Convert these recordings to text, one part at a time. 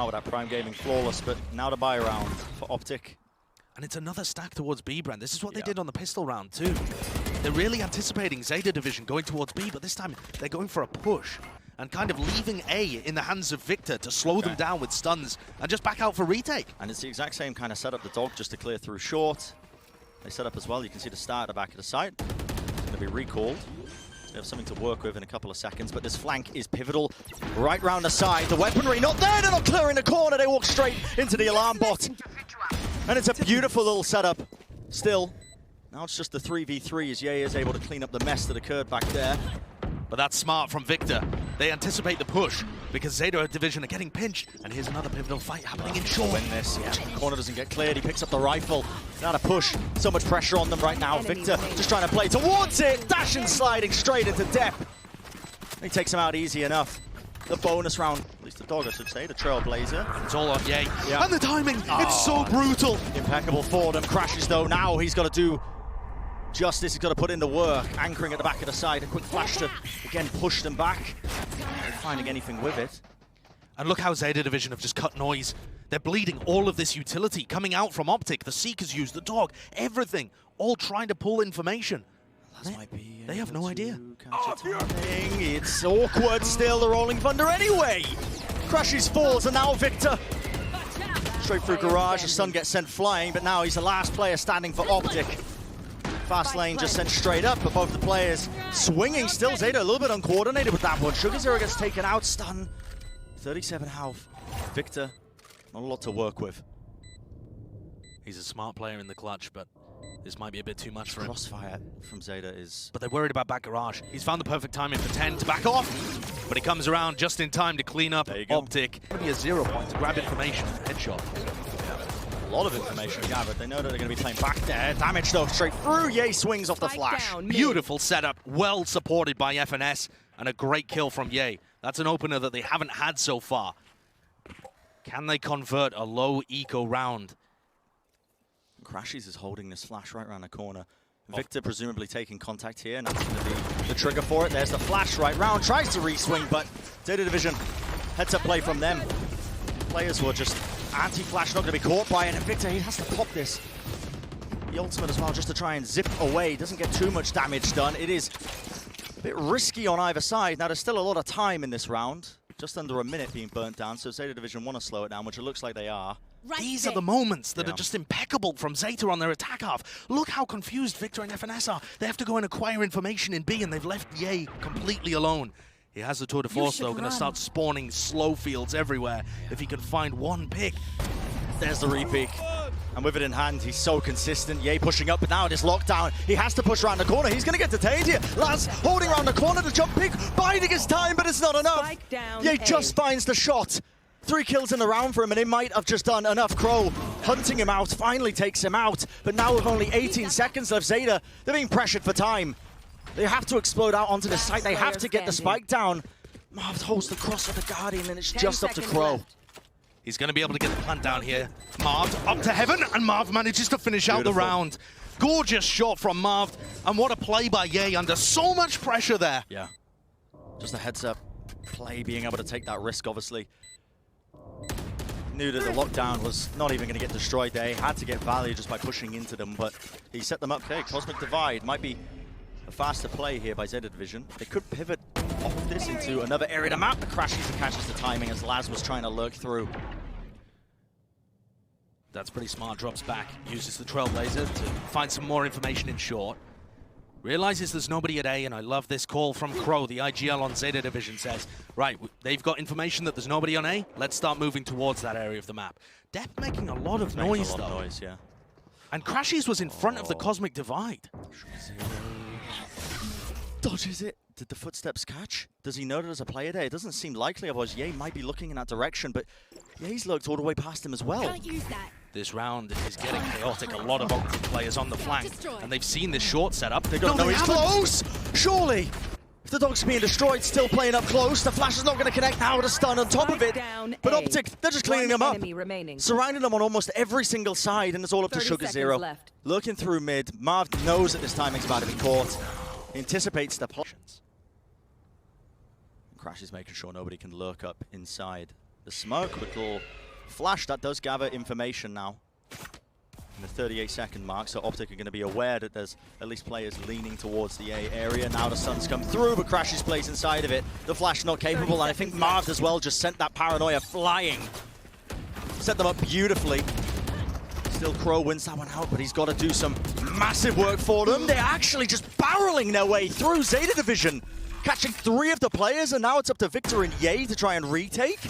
with that Prime Gaming flawless, but now to buy around for OpTic. And it's another stack towards B, Bren. This is what they did on the pistol round too. They're really anticipating ZETA division going towards B, but this time they're going for a push and kind of leaving A in the hands of Victor to slow them down with stuns and just back out for retake. And it's the exact same kind of setup, the dog just to clear through short. They set up as well, you can see the start at the back of the site. It's going to be recalled. So they have something to work with in a couple of seconds, but this flank is pivotal. Right round the side, the weaponry not there, they're not clearing the corner, they walk straight into the alarm bot. And it's a beautiful little setup. Still, now it's just the 3v3 as Ye is able to clean up the mess that occurred back there. But that's smart from Victor. They anticipate the push because ZETA division are getting pinched. And here's another pivotal fight happening in short. Win this. Yeah. Corner doesn't get cleared. He picks up the rifle. Not a push. So much pressure on them right now. Victor just trying to play towards it. Dashing, sliding straight into depth. He takes him out easy enough. The bonus round, at least the dog I should say, the Trailblazer. It's all on Ye. Yeah. And the timing, it's so brutal. Impeccable for them. Crashes though. Now he's got to do justice. He's got to put in the work. Anchoring at the back of the side. A quick flash to, again, push them back. Not finding anything with it. And look how ZETA division have just cut noise. They're bleeding all of this utility coming out from OpTic. The Seekers use the dog, everything, all trying to pull information. They have no idea. It's awkward still, the Rolling Thunder anyway. Crashes falls and now Victor. Straight through garage, the stun gets sent flying, but now he's the last player standing for OpTic. Fast lane just sent straight up, but both the players swinging still. ZETA a little bit uncoordinated with that one. Sugar Zero gets taken out, stun. 37 health. Victor, not a lot to work with. He's a smart player in the clutch, but this might be a bit too much for him. Crossfire from ZETA is... But they're worried about back garage. He's found the perfect timing for TENNN to back off, but he comes around just in time to clean up OpTic. It'll be a 0 point to grab information, headshot. A lot of information gathered. They know that they're going to be playing back there. Damage though straight through. Ye swings off the flash. Beautiful setup, well supported by FNS, and a great kill from Ye. That's an opener that they haven't had so far. Can they convert a low eco round? crashies is holding this flash right around the corner. Victor presumably taking contact here, and that's going to be the trigger for it. There's the flash right round, tries to re-swing, but ZETA division heads up play from them. Players were just anti-flash, not going to be caught by it, and Victor, he has to pop this. The ultimate as well, just to try and zip away. Doesn't get too much damage done. It is a bit risky on either side. Now, there's still a lot of time in this round. Just under a minute being burnt down, so ZETA division want to slow it down, which it looks like they are. These are the moments that are just impeccable from ZETA on their attack half. Look how confused Victor and FNS are. They have to go and acquire information in B, and they've left Ye completely alone. He has the tour de force, though, going to start spawning slow fields everywhere if he can find one pick. There's the re-peek. And with it in hand, he's so consistent. Ye pushing up, but now it is lockdown. He has to push around the corner. He's going to get detained here. Laz holding around the corner to jump pick, biding his time, but it's not enough. Ye just finds the shot. 3 kills in the round for him, and it might have just done enough. Crow hunting him out, finally takes him out. But now with only 18 seconds left, ZETA, they're being pressured for time. They have to explode out onto the site. They have to get the spike down. Marved holds the cross with the Guardian, and it's just up to Crow. He's going to be able to get the plant down here. Marved up to heaven, and Marved manages to finish out the round. Gorgeous shot from Marved, and what a play by Ye under so much pressure there. Yeah, just a heads up play, being able to take that risk, obviously. Knew that the lockdown was not even going to get destroyed there. He had to get value just by pushing into them, but he set them up. Okay, Cosmic Divide might be a faster play here by ZETA division. They could pivot off of this into another area to map. The crashes and catches the timing as Laz was trying to lurk through. That's pretty smart, drops back, uses the Trailblazer to find some more information in short. Realizes there's nobody at A, and I love this call from Crow. The IGL on ZETA division says, right, they've got information that there's nobody on A, let's start moving towards that area of the map. Depp making a lot of noise, though. Yeah. And crashies was in front of the Cosmic Divide. Dodges it. Did the footsteps catch? Does he know that there's a player there? It doesn't seem likely, otherwise Ye might be looking in that direction, but Ye's looked all the way past him as well. Can't use that. This round is getting chaotic. A lot of OpTic players on the flank, and they've seen this short setup. They've got to know he's close! Surely! If the dog's being destroyed, still playing up close. The flash is not going to connect now with a stun on top of it. But OpTic, they're just cleaning them up. Surrounding them on almost every single side, and it's all up to Sugar Zero. Looking through mid. Marv knows that this timing's about to be caught. He anticipates the options. Crash is making sure nobody can lurk up inside the smoke. Quick little flash that does gather information now. In the 38-second mark, so OpTic are going to be aware that there's at least players leaning towards the A area. Now the sun's come through, but crashies plays inside of it. The flash not capable, and I think Marved as well just sent that paranoia flying. Set them up beautifully. Still Crow wins that one out, but he's got to do some massive work for them. They're actually just barreling their way through Zeta Division, catching 3 of the players, and now it's up to Victor and Ye to try and retake.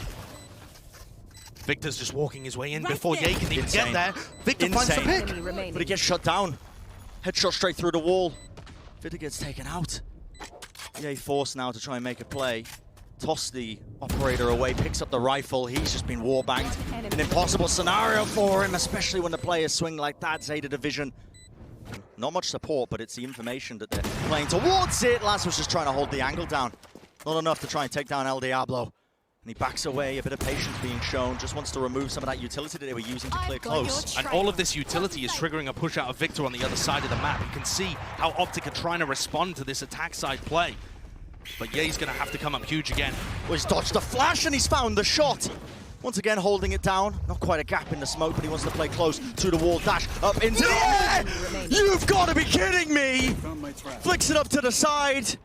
Victor's just walking his way in before Ye can even get there. Victor finds the pick, but he gets shut down. Headshot straight through the wall. Victor gets taken out. Ye forced now to try and make a play. Toss the operator away, picks up the rifle. He's just been warbanged. An impossible scenario for him, especially when the players swing like that. Zeta Division, not much support, but it's the information that they're playing towards it. Laz was just trying to hold the angle down. Not enough to try and take down El Diablo. And he backs away, a bit of patience being shown, just wants to remove some of that utility that they were using to clear close. And all of this utility is triggering a push out of Victor on the other side of the map. You can see how OpTic are trying to respond to this attack side play. But Ye's going to have to come up huge again. Well, he's dodged the flash and he's found the shot. Once again, holding it down. Not quite a gap in the smoke, but he wants to play close to the wall. Dash up into the air! You've got to be kidding me! Flicks it up to the side.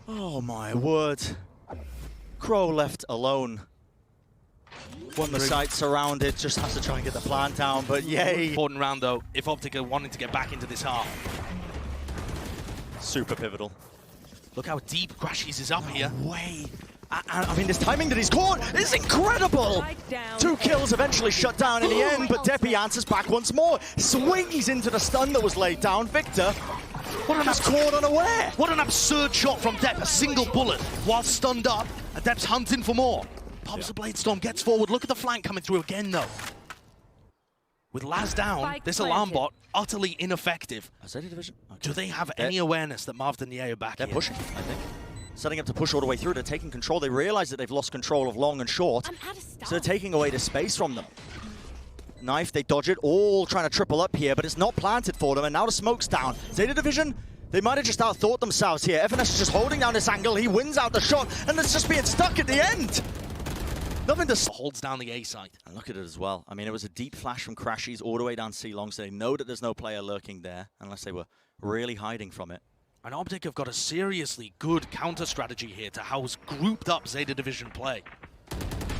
Oh my word. Crow left alone. Won the site surrounded, just has to try and get the plant down, but yay. Important round though, if OpTic are wanting to get back into this half. Super pivotal. Look how deep crashies is up here. Way. I mean, this timing that he's caught is incredible! 2 kills eventually shut down in the end, but Deppy answers back once more. Swings into the stun that was laid down. Victor was caught unaware. What an absurd shot from Depp, a single bullet while stunned up, and Depp's hunting for more. Pops the Blade Storm, gets forward. Look at the flank coming through again though. With Laz down, this alarm bot utterly ineffective. Zeta Division? Okay. Do they have any awareness that Marved and Ye are back They're here? pushing, I think. Setting up to push all the way through. They're taking control. They realize that they've lost control of long and short. So they're taking away the space from them. Knife, they dodge it. All trying to triple up here, but it's not planted for them. And now the smoke's down. Zeta Division, they might have just outthought themselves here. FNS is just holding down this angle. He wins out the shot, and it's just being stuck at the end. Nothing to... Holds down the A site. And look at it as well. I mean, it was a deep flash from crashies all the way down C long, so they know that there's no player lurking there, unless they were really hiding from it. And OpTic have got a seriously good counter strategy here to house grouped up Zeta Division play.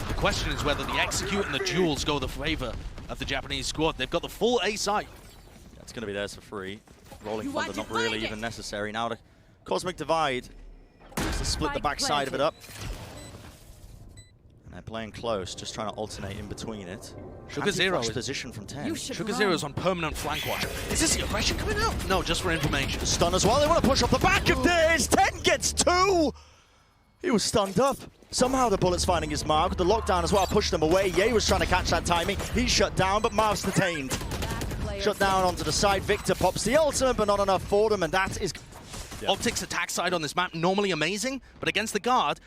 The question is whether the execute and the duels go the favor of the Japanese squad. They've got the full A site. Yeah, it's going to be theirs for free. Rolling thunder not really even necessary. Now the Cosmic Divide needs to split the backside of it up. And they're playing close, just trying to alternate in between it. Sugar is position from TENNN. Sugar Zero's on permanent flank watch. Is this the aggression coming out? No, just for information. Stun as well. They want to push off the back of this. TENNN gets 2. He was stunned up. Somehow the bullet's finding his mark. The lockdown as well pushed them away. Ye was trying to catch that timing. He's shut down, but Marv's detained. Shut down onto the side. Victor pops the ultimate, but not enough for them, and that is... OpTic's attack side on this map, normally amazing, but against the guard's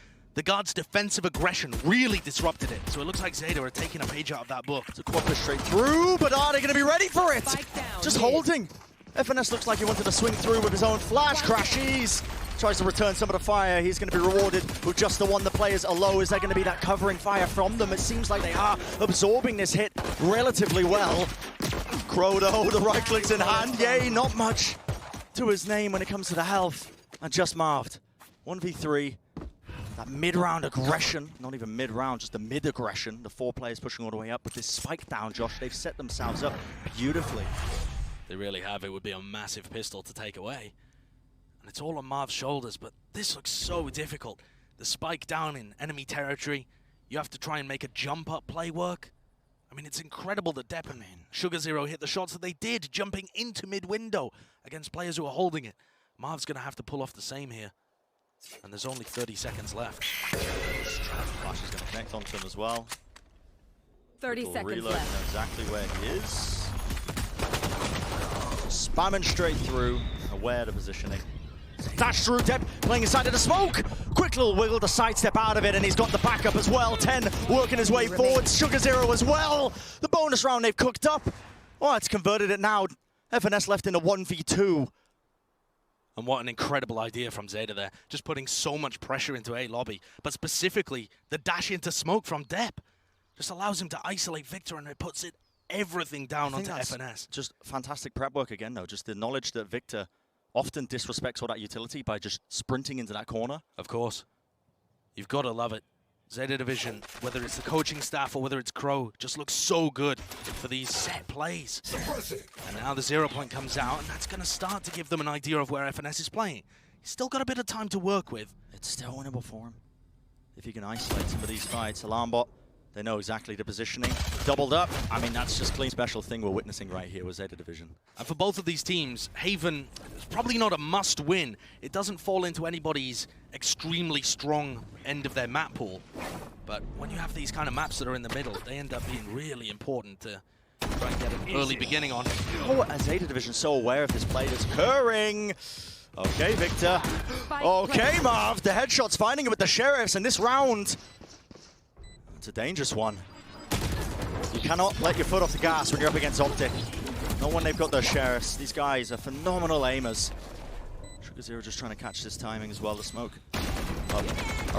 defensive aggression really disrupted it. So it looks like Zeta are taking a page out of that book. It's a quad push straight through, but are they going to be ready for it? Just holding. FNS looks like he wanted to swing through with his own flash. crashies tries to return some of the fire. He's going to be rewarded with just the one. The players are low. Is there going to be that covering fire from them? It seems like they are absorbing this hit relatively well. Crow though, the right clicks in hand. Yay, not much to his name when it comes to the health. And just Marved. 1v3. That mid-round aggression, not even mid-round, just the mid-aggression. The 4 players pushing all the way up with this spike down, Josh. They've set themselves up beautifully. They really have. It would be a massive pistol to take away. And it's all on Marv's shoulders, but this looks so difficult. The spike down in enemy territory, you have to try and make a jump-up play work. I mean, it's incredible that Depp and Sugar Zero hit the shots that they did, jumping into mid-window against players who are holding it. Marv's going to have to pull off the same here. And there's only 30 seconds left. Flash is going to connect onto him as well. 30 seconds reload, left. Know exactly where he is. Spamming straight through, aware of the positioning. Dash through, Depp playing inside of the smoke. Quick little wiggle to sidestep out of it, and he's got the backup as well. TENNN working his way forward. Sugar Zero as well. The bonus round they've cooked up. Oh, it's converted it now. FNS left in a 1v2. And what an incredible idea from ZETA there. Just putting so much pressure into A lobby. But specifically, the dash into smoke from Depp just allows him to isolate Victor, and it puts everything down onto FNS. Just fantastic prep work again, though. Just the knowledge that Victor often disrespects all that utility by just sprinting into that corner. Of course. You've got to love it. ZETA Division, whether it's the coaching staff or whether it's Crow, just looks so good for these set plays. And now the 0 point comes out, and that's going to start to give them an idea of where FNS is playing. He's still got a bit of time to work with. It's still winnable for him. If he can isolate some of these fights. Alarm bot, they know exactly the positioning. Doubled up. I mean, that's just clean special thing we're witnessing right here with ZETA Division. And for both of these teams, Haven is probably not a must win. It doesn't fall into anybody's extremely strong end of their map pool. But when you have these kind of maps that are in the middle, they end up being really important to try and get an early beginning on. Oh, as ZETA Division so aware of this play that's occurring. Okay, Victor. Okay, Marv. The headshots finding it with the Sheriffs in this round. It's a dangerous one. You cannot let your foot off the gas when you're up against OpTic. Not when they've got their Sheriffs. These guys are phenomenal aimers. Zero just trying to catch this timing as well, the smoke. Up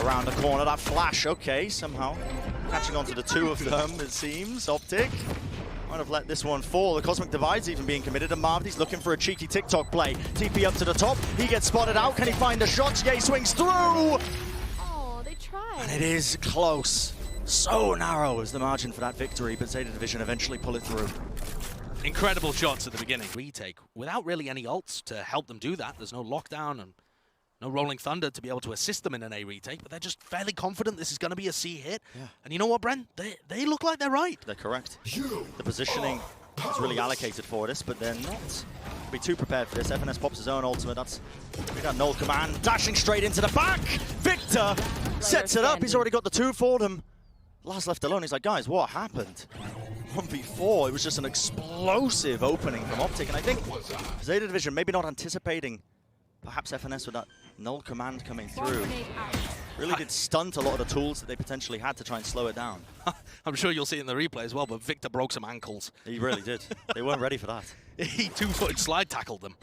around the corner, that flash, okay, somehow. Catching onto the two of them, it seems. OpTic might have let this one fall. The Cosmic Divide's even being committed, and Marved, he's looking for a cheeky TikTok play. TP up to the top, he gets spotted out. Can he find the shots? Ye swings through! Oh, they tried. And it is close. So narrow is the margin for that victory, but ZETA Division eventually pull it through. Incredible shots at the beginning. Retake without really any ults to help them do that. There's no lockdown and no rolling thunder to be able to assist them in an A retake, but they're just fairly confident this is going to be a C hit. Yeah. And you know what, Bren? They look like they're right. They're correct. The positioning is really allocated for this, but they're not be too prepared for this. FNS pops his own ultimate. We got null command dashing straight into the back. Victor sets it up. He's already got the two for them. Last left alone, he's like, guys, what happened? 1v4, it was just an explosive opening from OpTic, and I think ZETA Division maybe not anticipating perhaps FNS with that null command coming through. Really did stunt a lot of the tools that they potentially had to try and slow it down. I'm sure you'll see it in the replay as well, but Victor broke some ankles. He really did. They weren't ready for that. He two-footed slide tackled them.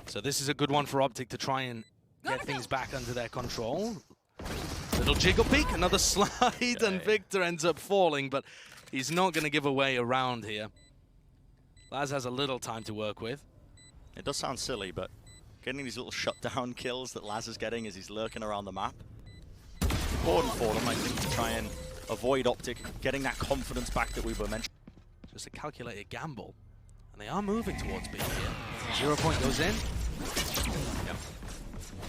So this is a good one for OpTic to try and get things back under their control. Little jiggle peek, another slide, and Victor ends up falling, but he's not going to give away a round here. Laz has a little time to work with. It does sound silly, but getting these little shutdown kills that Laz is getting as he's lurking around the map, important for them, I think, to try and avoid OpTic getting that confidence back that we were mentioning. Just a calculated gamble, and they are moving towards B here. 0 point goes in. Yep.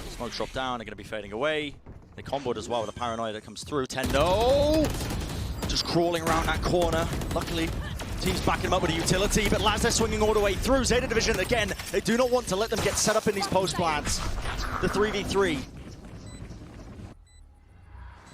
Smoke drop down, they're going to be fading away. They comboed as well with a paranoia that comes through. TENNN, no! Just crawling around that corner. Luckily, team's backing him up with a utility, but Laz, they're swinging all the way through. ZETA Division, again, they do not want to let them get set up in these post plants. The 3v3.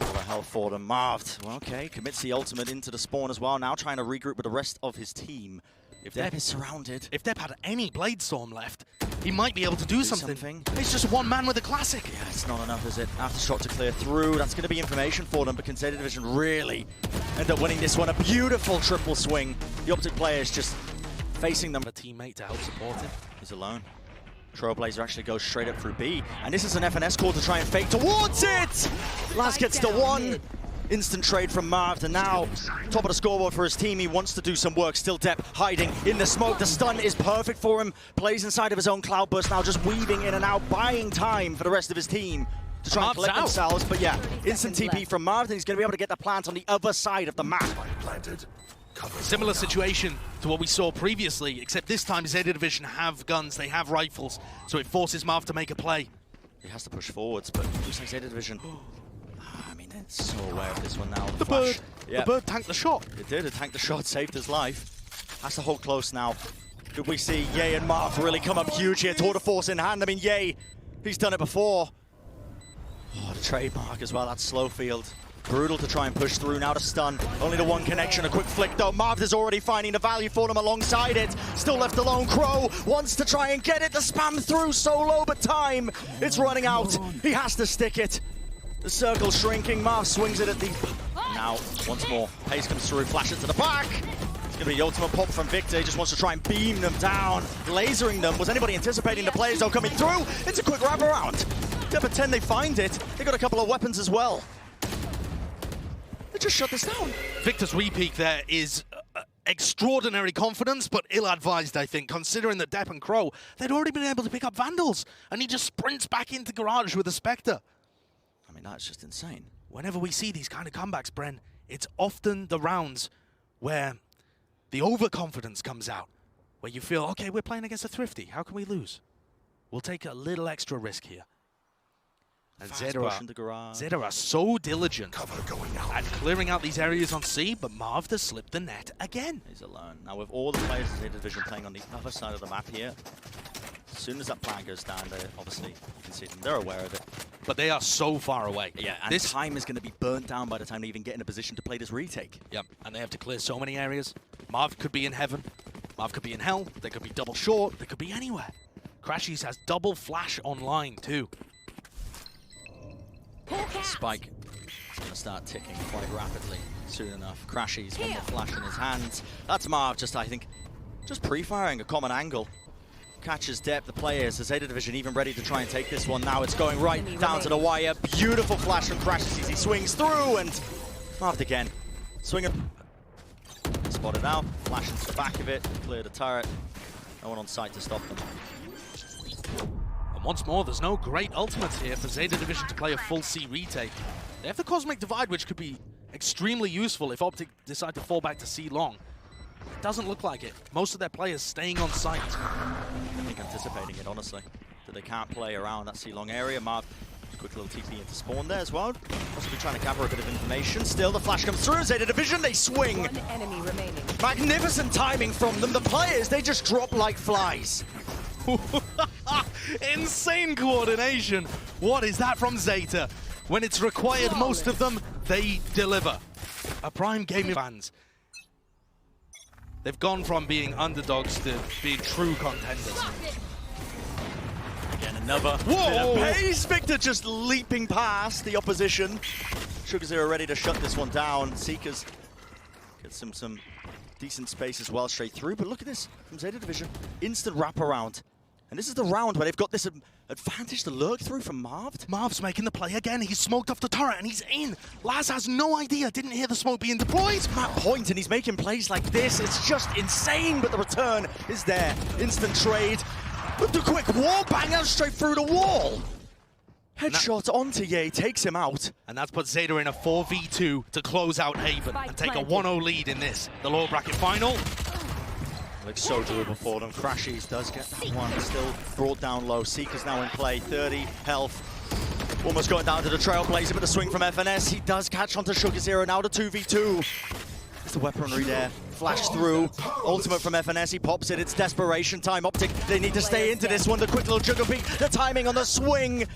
All the hell for them. Marved, well, okay, commits the ultimate into the spawn as well. Now trying to regroup with the rest of his team. If Depp is surrounded. If Depp had any Blade Storm left, he might be able to do something. He's just one man with a classic. Yeah, it's not enough, is it? Aftershock to clear through. That's going to be information for them, but can ZETA Division really end up winning this one? A beautiful triple swing. The OpTic players just facing them. A teammate to help support him. He's alone. Trailblazer actually goes straight up through B. And this is an FNS call to try and fake towards it! Laz gets the one. Instant trade from Marved, and now top of the scoreboard for his team. He wants to do some work. Still Depp hiding in the smoke. The stun is perfect for him. Plays inside of his own cloudburst now, just weaving in and out, buying time for the rest of his team to try and collect themselves. But yeah, instant TP from Marved, and he's going to be able to get the plant on the other side of the map. Similar situation to what we saw previously, except this time ZETA Division have guns, they have rifles, so it forces Marv to make a play. He has to push forwards, but it looks like ZETA Division. I mean, they're so aware of this one now. The bird. Yeah. The bird tanked the shot. It did. It tanked the shot, saved his life. Has to hold close now. Could we see Ye and Marv really come up huge here? Tour de force in hand. I mean, Ye, he's done it before. Oh, the trademark as well. That slow field. Brutal to try and push through. Now to stun. Only the one connection. A quick flick though. Marv is already finding the value for them alongside it. Still left alone. Crow wants to try and get it. The spam through so low, but time. It's running out. He has to stick it. The circle shrinking. Marv swings it at the... Now, once more. Pace comes through. Flash it to the back. Gonna be the ultimate pop from Victor. He just wants to try and beam them down, lasering them. Was anybody anticipating the players though coming through? It's a quick wraparound. Yeah, but TENN, they find it. They got a couple of weapons as well. They just shut this down. Victor's repeat there is extraordinary confidence, but ill-advised, I think, considering that Depp and Crow, they'd already been able to pick up Vandals, and he just sprints back into Garage with a Spectre. I mean, that's just insane. Whenever we see these kind of comebacks, Bren, it's often the rounds where the overconfidence comes out, where you feel, okay, we're playing against a Thrifty. How can we lose? We'll take a little extra risk here. And ZETA are so diligent at clearing out these areas on C, but Marved has slipped the net again. He's alone. Now with all the players in ZETA Division playing on the other side of the map here, as soon as that plan goes down, obviously you can see them, they're aware of it. But they are so far away. Yeah, and this time is going to be burnt down by the time they even get in a position to play this retake. Yep, and they have to clear so many areas. Marv could be in heaven, Marv could be in hell, they could be double short, they could be anywhere. crashies has double flash online too. Spike is going to start ticking quite rapidly soon enough. crashies, one more flash in his hands. That's Marv just, I think, just pre-firing a common angle. Catches Depp, the players, the ZETA Division even ready to try and take this one now. It's going right down to the wire. Beautiful flash from crashies as he swings through, and Marved again. Swinger. Spotted out, flash into the back of it, clear the turret. No one on site to stop them. And once more, there's no great ultimates here for ZETA Division to play a full C retake. They have the Cosmic Divide, which could be extremely useful if OpTic decide to fall back to C long. It doesn't look like it. Most of their players staying on site. I think anticipating it, honestly. That they can't play around that C-long area. Marv, quick little TP into spawn there as well. Possibly trying to gather a bit of information. Still, the flash comes through. ZETA Division, they swing. One enemy remaining. Magnificent timing from them. The players, they just drop like flies. Insane coordination. What is that from ZETA? When it's required most of them, they deliver. A prime gaming fans. They've gone from being underdogs to being true contenders. Again, another bit of pace. Victor just leaping past the opposition. SugarZero ready to shut this one down. Seekers get some decent space as well straight through. But look at this from ZETA Division. Instant wraparound. And this is the round where they've got this advantage to lurk through from Marved. Marv's making the play again. He's smoked off the turret and he's in. Laz has no idea, didn't hear the smoke being deployed. It's Matt Point and he's making plays like this. It's just insane, but the return is there. Instant trade with the quick wall banger straight through the wall. Headshot onto Ye, takes him out. And that's put ZETA in a 4v2 to close out Haven and take a 1-0 lead in this, the lower bracket final. Looks so doable for them. crashies does get that one, still brought down low. Seeker's now in play, 30 health. Almost going down to the Trailblazer, but the swing from FNS. He does catch onto SugarZero, now to 2v2. It's the weaponry there, flash through. Ultimate from FNS, he pops it, it's desperation time. OpTic, they need to stay into this one. The quick little juggle peek, the timing on the swing.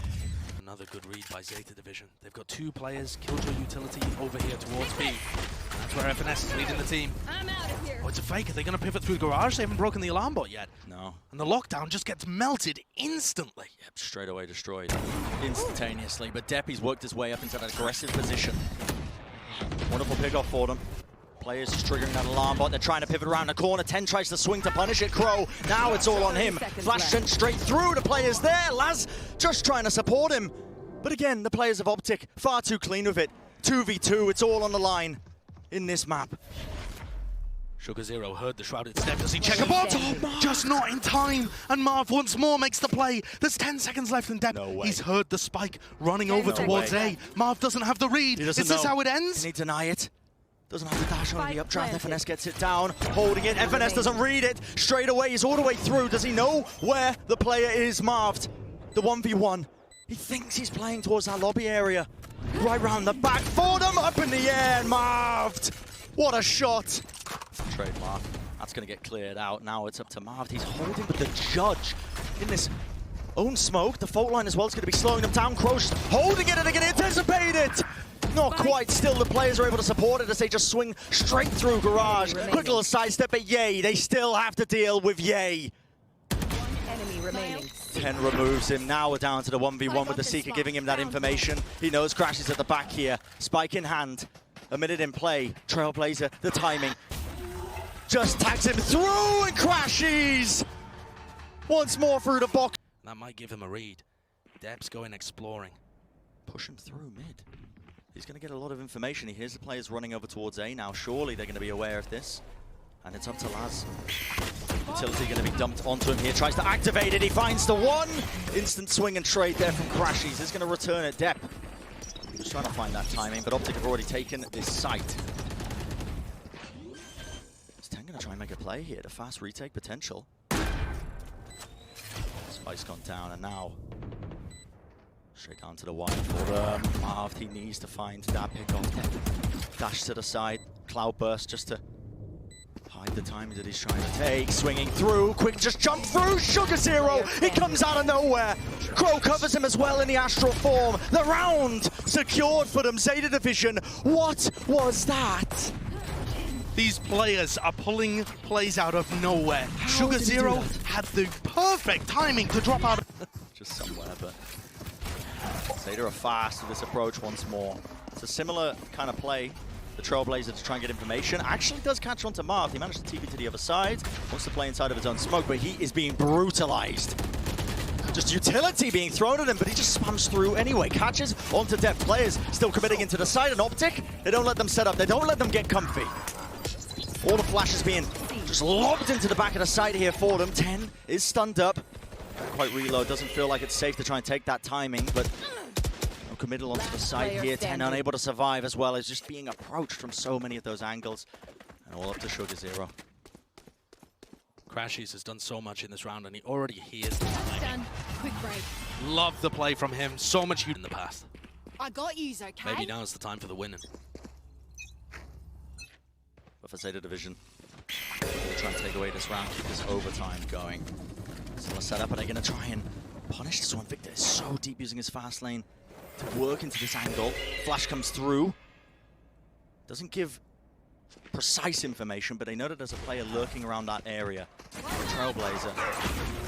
Another good read by ZETA Division. They've got two players, Killjoy utility over here towards B. That's where FNS is leading the team. I'm out of here. Oh, it's a fake. Are they going to pivot through Garage? They haven't broken the alarm bot yet. No. And the lockdown just gets melted instantly. Yep, straight away destroyed. Instantaneously. But Deppy's worked his way up into that aggressive position. Wonderful pick-off for them. Players just triggering that alarm bot. They're trying to pivot around the corner. TENN tries to swing to punish it. Crow, now it's all on him. Flash sent straight through. The players there. Laz just trying to support him. But again, the players of OpTic far too clean with it. 2v2, it's all on the line in this map. SugarZero heard the shrouded step. Does he check a bot? Oh, just not in time. And Marv once more makes the play. There's 10 seconds left in Depp. No way. He's heard the spike running over towards A. Marv doesn't have the read. Is this how it ends? Can he deny it? Doesn't have the dash on the updraft. FNS gets it down, holding it. FNS doesn't read it. Straight away, he's all the way through. Does he know where the player is? Marved. The 1v1. He thinks he's playing towards that lobby area. Right round the back for them, up in the air, Marved. What a shot. Trade Marv. That's going to get cleared out. Now it's up to Marved. He's holding with the judge in this own smoke. The fault line as well is going to be slowing them down. Crow's holding it and they're going to anticipate it. Not quite. Still, the players are able to support it as they just swing straight through Garage. Quick little sidestep, but Ye, they still have to deal with Ye. Enemy remaining. TENN removes him. Now we're down to the 1v1 with the Seeker giving him that information. He knows crashies at the back here. Spike in hand. A minute in play. Trailblazer, the timing. just tags him through and crashes! Once more through the box. That might give him a read. Deb's going exploring. Push him through mid. He's going to get a lot of information. He hears the players running over towards A now. Surely they're going to be aware of this. And it's up to Laz. Utility going to be dumped onto him here. Tries to activate it. He finds the one. Instant swing and trade there from crashies. He's going to return it. Dep just trying to find that timing, but OpTic have already taken this site. Is TENNN going to try and make a play here? The fast retake potential. Spike's gone down, and now straight down to the wide for Marved. He needs to find that pick-off. Dash to the side. Cloud burst just to hide the timing that he's trying to take. Swinging through. Quick just jump through. Sugar Zero. He comes out of nowhere. Crow covers him as well in the astral form. The round secured for them. ZETA Division. What was that? These players are pulling plays out of nowhere. Sugar Zero had the perfect timing to drop out. Just somewhere, but ZETA are fast with this approach once more. It's a similar kind of play. The Trailblazer to try and get information. Actually does catch on to Marved. He managed to TP to the other side. Wants to play inside of his own smoke, but he is being brutalized. Just utility being thrown at him, but he just spams through anyway. Catches onto Dep. Players still committing into the side. And OpTic, they don't let them set up. They don't let them get comfy. All the flashes being just lobbed into the back of the site here for them. TENNN is stunned up. Can't quite reload. Doesn't feel like it's safe to try and take that timing, but no committal onto the side here. TENNN unable to survive as well as just being approached from so many of those angles. And all up to Sugar Zero. crashies has done so much in this round, and he already hears the timing. Done. Quick break. Love the play from him. So much in the past. I got yous, okay? Maybe now is the time for the winning. But for ZETA Division, they're trying to take away this round, keep this overtime going. Still a setup, and they're going to try and punish this one. Victor is so deep using his fast lane to work into this angle. Flash comes through. Doesn't give precise information, but they know that there's a player lurking around that area. The Trailblazer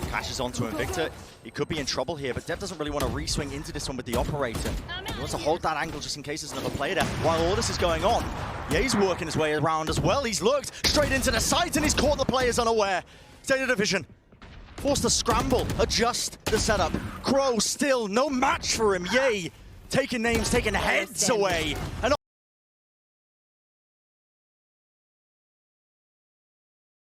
crashes onto him. Victor, he could be in trouble here, but Dep doesn't really want to re-swing into this one with the operator. He wants to hold that angle just in case there's another player there. While all this is going on, yeah, he's working his way around as well. He's looked straight into the site and he's caught the players unaware. ZETA Division forced to scramble, adjust the setup. Crow still no match for him, yay! Taking names, taking heads away. And